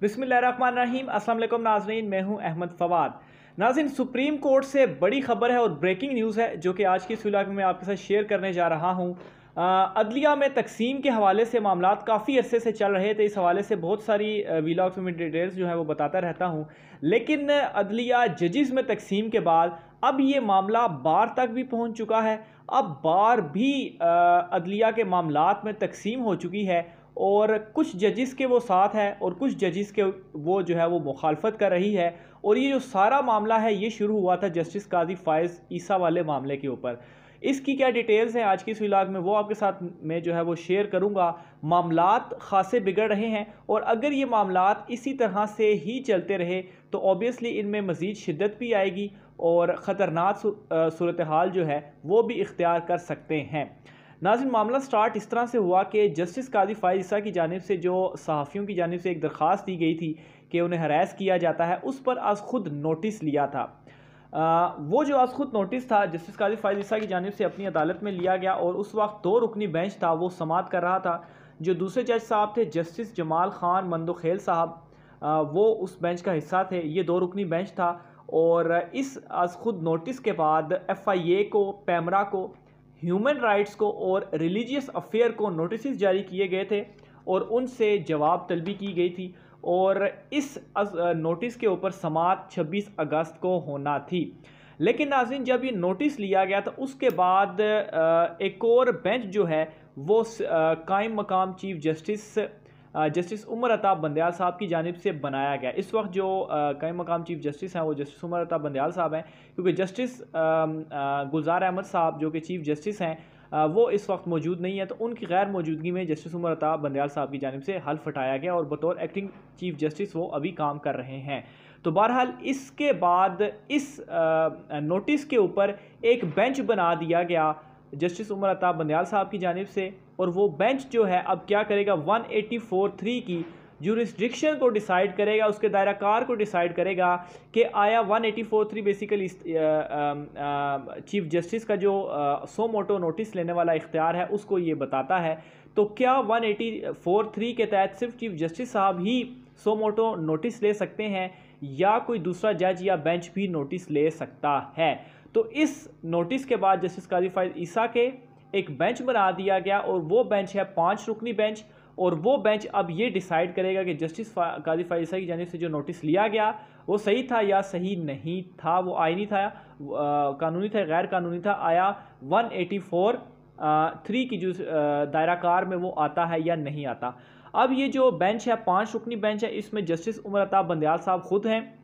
बिस्मिल्लाहिर्रहमानिर्रहीम। अस्सलाम वालेकुम नाज़रीन, मैं हूं अहमद फवाद। नाज़रीन, सुप्रीम कोर्ट से बड़ी खबर है और ब्रेकिंग न्यूज़ है जो कि आज की इस व्लॉग में मैं आपके साथ शेयर करने जा रहा हूं। अदलिया में तकसीम के हवाले से मामलात काफ़ी अरसे से चल रहे थे। इस हवाले से बहुत सारी व्लॉग्स में डिटेल्स जो है वो बताता रहता हूं, लेकिन अदलिया जजेस में तकसीम के बाद अब ये मामला बार तक भी पहुंच चुका है। अब बार भी अदलिया के मामलात में तकसीम हो चुकी है और कुछ जजेस के वो साथ है और कुछ जजेस के वो जो है वो मुखालफत कर रही है। और ये जो सारा मामला है ये शुरू हुआ था जस्टिस काजी फ़ाइज़ ईसा वाले मामले के ऊपर। इसकी क्या डिटेल्स हैं आज की इस व्लॉग में वो आपके साथ मैं जो है वो शेयर करूंगा। मामलात खासे बिगड़ रहे हैं और अगर ये मामलात इसी तरह से ही चलते रहे तो ऑब्वियसली इनमें मज़ीद शिद्दत भी आएगी और ख़तरनाक सूरत हाल जो है वो भी इख्तियार कर सकते हैं। नाज़रीन, मामला स्टार्ट इस तरह से हुआ कि जस्टिस काजी फ़ाइज़ ईसा की जानिब से जो सहाफ़ियों की जानिब से एक दरख्वास्त दी गई थी कि उन्हें हरास किया जाता है, उस पर आज खुद नोटिस लिया था। वो जो आज खुद नोटिस था जस्टिस काजी फ़ाइज़ ईसा की जानिब से अपनी अदालत में लिया गया और उस वक्त 2 रुकनी बेंच था वो समाअत कर रहा था। जो दूसरे जज साहब थे जस्टिस जमाल ख़ान मंदोखेल साहब, वो उस बेंच का हिस्सा थे। ये 2 रुकनी बेंच था और इस आज खुद नोटिस के बाद FIA को, पैमरा को, ह्यूमन राइट्स को और रिलीजियस अफेयर को नोटिस जारी किए गए थे और उनसे जवाब तलबी की गई थी। और इस नोटिस के ऊपर समाअत 26 अगस्त को होना थी। लेकिन नाज़रीन, जब ये नोटिस लिया गया तो उसके बाद एक और बेंच जो है वो कायम मकाम चीफ जस्टिस उमर अता बंदयाल साहब की जानिब से बनाया गया। इस वक्त जो कायम मकाम चीफ जस्टिस हैं वो जस्टिस उमर अता बंदयाल साहब हैं, क्योंकि जस्टिस गुलजार अहमद साहब जो कि चीफ जस्टिस हैं वो इस वक्त मौजूद नहीं है, तो उनकी गैर मौजूदगी में जस्टिस उमर अता बंदयाल साहब की जानिब से हल्फ हटाया गया और बतौर एक्टिंग चीफ जस्टिस वो अभी काम कर रहे हैं। तो बहरहाल इसके बाद इस नोटिस के ऊपर एक बेंच बना दिया गया जस्टिस उमर अता बंदयाल साहब की जानिब से, और वो बेंच जो है अब क्या करेगा, 184(3) की जुरिस्डिक्शन को डिसाइड करेगा, उसके दायरा कार को डिसाइड करेगा कि आया 184(3) बेसिकली चीफ जस्टिस का जो सो मोटो नोटिस लेने वाला इख्तियार है उसको ये बताता है। तो क्या 184(3) के तहत सिर्फ चीफ जस्टिस साहब ही सो मोटो नोटिस ले सकते हैं या कोई दूसरा जज या बेंच भी नोटिस ले सकता है? तो इस नोटिस के बाद जस्टिस काजी फ़ाइज़ ईसा के एक बेंच बना दिया गया और वो बेंच है 5 रुकनी बेंच। और वो बेंच अब ये डिसाइड करेगा कि जस्टिस काजी फ़ाइज़ ईसा की जानिब से जो नोटिस लिया गया वो सही था या सही नहीं था, वो आईनी था, कानूनी था, गैर कानूनी था, आया 184(3) की जो दायरा कार में वो आता है या नहीं आता। अब ये जो बेंच है 5 रुकनी बेंच है, इसमें जस्टिस उमर अता बंदयाल साहब खुद हैं,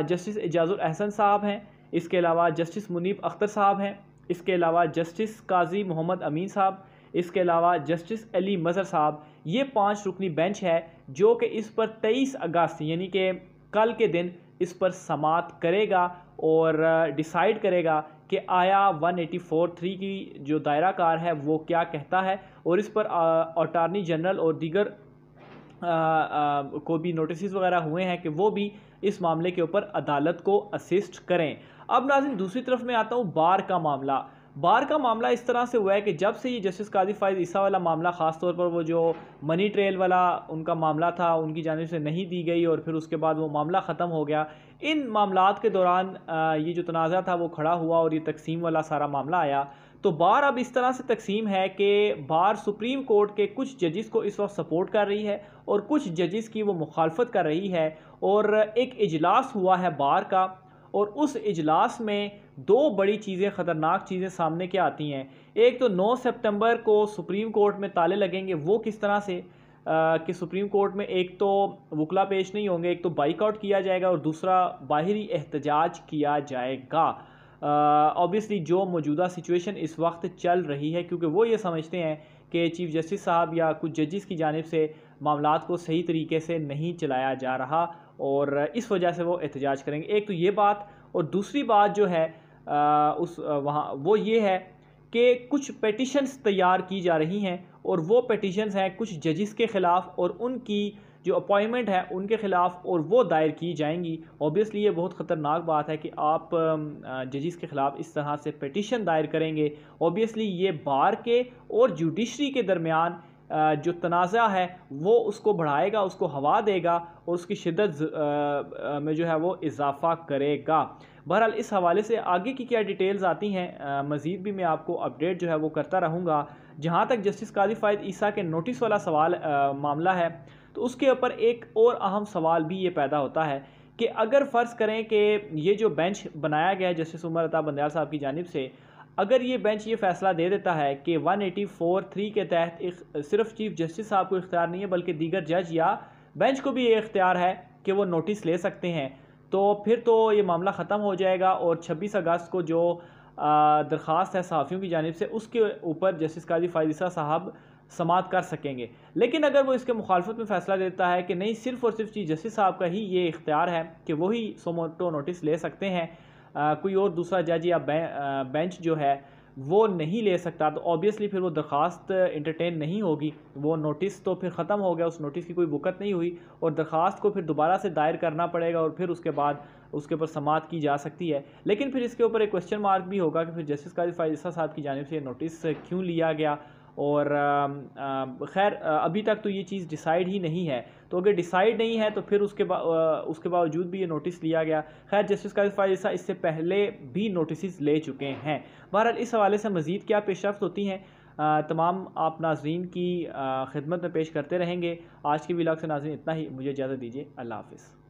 जस्टिस एजाजुल अहसन साहब हैं, इसके अलावा जस्टिस मुनीब अख्तर साहब हैं, इसके अलावा जस्टिस काजी मोहम्मद अमीन साहब, इसके अलावा जस्टिस अली मज़हर साहब। ये 5 रुकनी बेंच है जो कि इस पर 23 अगस्त यानी कि कल के दिन इस पर समाअत करेगा और डिसाइड करेगा कि आया 184(3) की जो दायरा कार है वो क्या कहता है, और इस पर अटॉर्नी जनरल और दीगर को भी नोटिस वगैरह हुए हैं कि वो भी इस मामले के ऊपर अदालत को असिस्ट करें। अब नाज़रीन, दूसरी तरफ मैं आता हूँ बार का मामला। बार का मामला इस तरह से हुआ है कि जब से ये जस्टिस काजी फ़ाइज़ ईसा वाला मामला, ख़ास तौर पर वो जो मनी ट्रेल वाला उनका मामला था उनकी जानिब से नहीं दी गई और फिर उसके बाद वो मामला ख़त्म हो गया, इन मामलात के दौरान ये जो तनाज़ा था वो खड़ा हुआ और ये तकसीम वाला सारा मामला आया। तो बार अब इस तरह से तकसीम है कि बार सुप्रीम कोर्ट के कुछ जजेस को इस वक्त सपोर्ट कर रही है और कुछ जजेस की वो मुखालफत कर रही है। और एक इजलास हुआ है बार का और उस इजलास में 2 बड़ी चीज़ें, ख़तरनाक चीज़ें सामने क्या आती हैं। एक तो 9 सितंबर को सुप्रीम कोर्ट में ताले लगेंगे, वो किस तरह से कि सुप्रीम कोर्ट में एक तो वकला पेश नहीं होंगे, एक तो बाइकआउट किया जाएगा और दूसरा बाहरी एहतजाज किया जाएगा। ऑब्वियसली जो मौजूदा सिचुएशन इस वक्त चल रही है, क्योंकि वो ये समझते हैं कि चीफ जस्टिस साहब या कुछ जजेस की जानिब से मामलात को सही तरीके से नहीं चलाया जा रहा और इस वजह से वो एहतजाज करेंगे। एक तो ये बात, और दूसरी बात जो है वहाँ वो ये है कि कुछ पेटिशन्स तैयार की जा रही हैं और वो पेटिशन्स हैं कुछ जजेस के ख़िलाफ़ और उनकी जो अपॉइंटमेंट है उनके ख़िलाफ़, और वो दायर की जाएंगी। ऑब्वियसली ये बहुत ख़तरनाक बात है कि आप जजेस के ख़िलाफ़ इस तरह से पेटिशन दायर करेंगे। ऑब्वियसली ये बार के और जुडिशरी के दरमियान जो तनाज़ा है वो उसको बढ़ाएगा, उसको हवा देगा और उसकी शिद्दत में जो है वो इजाफ़ा करेगा। बहरहाल इस हवाले से आगे की क्या डिटेल्स आती हैं मज़ीद भी मैं आपको अपडेट जो है वो करता रहूँगा। जहाँ तक जस्टिस काजी फ़ाइद ईसा के नोटिस वाला सवाल मामला है, तो उसके ऊपर एक और अहम सवाल भी ये पैदा होता है कि अगर फ़र्ज़ करें कि ये जो बेंच बनाया गया है जस्टिस उमर अता बंदयाल साहब की जानिब से, अगर ये बेंच ये फ़ैसला दे देता है कि 184(3) के तहत सिर्फ चीफ जस्टिस साहब को इख्तियार नहीं है बल्कि दीगर जज या बेंच को भी ये इख्तियार है कि वो नोटिस ले सकते हैं, तो फिर तो ये मामला ख़त्म हो जाएगा और 26 अगस्त को जो दरख्वास्त है सहाफ़ियों की जानिब से उसके ऊपर जस्टिस काजी फ़ाइद ईसा साहब समाअत कर सकेंगे। लेकिन अगर वो इसके मुखालफत में फ़ैसला देता है कि नहीं, सिर्फ़ और सिर्फ चीफ जस्टिस साहब का ही ये इख्तियार है कि वही सो मोटो नोटिस ले सकते हैं, कोई और दूसरा जज या बेंच जो है वो नहीं ले सकता, तो ऑब्वियसली फिर वो दरख्वास्त इंटरटेन नहीं होगी, वो नोटिस तो फिर ख़त्म हो गया, उस नोटिस की कोई वक़्त नहीं हुई और दरख्वास्त को फिर दोबारा से दायर करना पड़ेगा और फिर उसके बाद उसके ऊपर समाअत की जा सकती है। लेकिन फिर इसके ऊपर एक क्वेश्चन मार्क भी होगा कि फिर जस्टिस काजी फ़ाइद ईसा साहब की जानिब से नोटिस क्यों लिया गया और खैर अभी तक तो ये चीज़ डिसाइड ही नहीं है, तो अगर डिसाइड नहीं है तो फिर उसके बावजूद भी ये नोटिस लिया गया। खैर जस्टिस काजी फ़ाइद ईसा इससे पहले भी नोटिस ले चुके हैं। बहरहाल इस हवाले से मज़ीद क्या पेशरफ्त होती हैं तमाम आप नाज़रीन की खिदमत में पेश करते रहेंगे। आज की व्लॉग से नाज़रीन इतना ही, मुझे इजाज़त दीजिए। अल्लाह हाफ़िज़।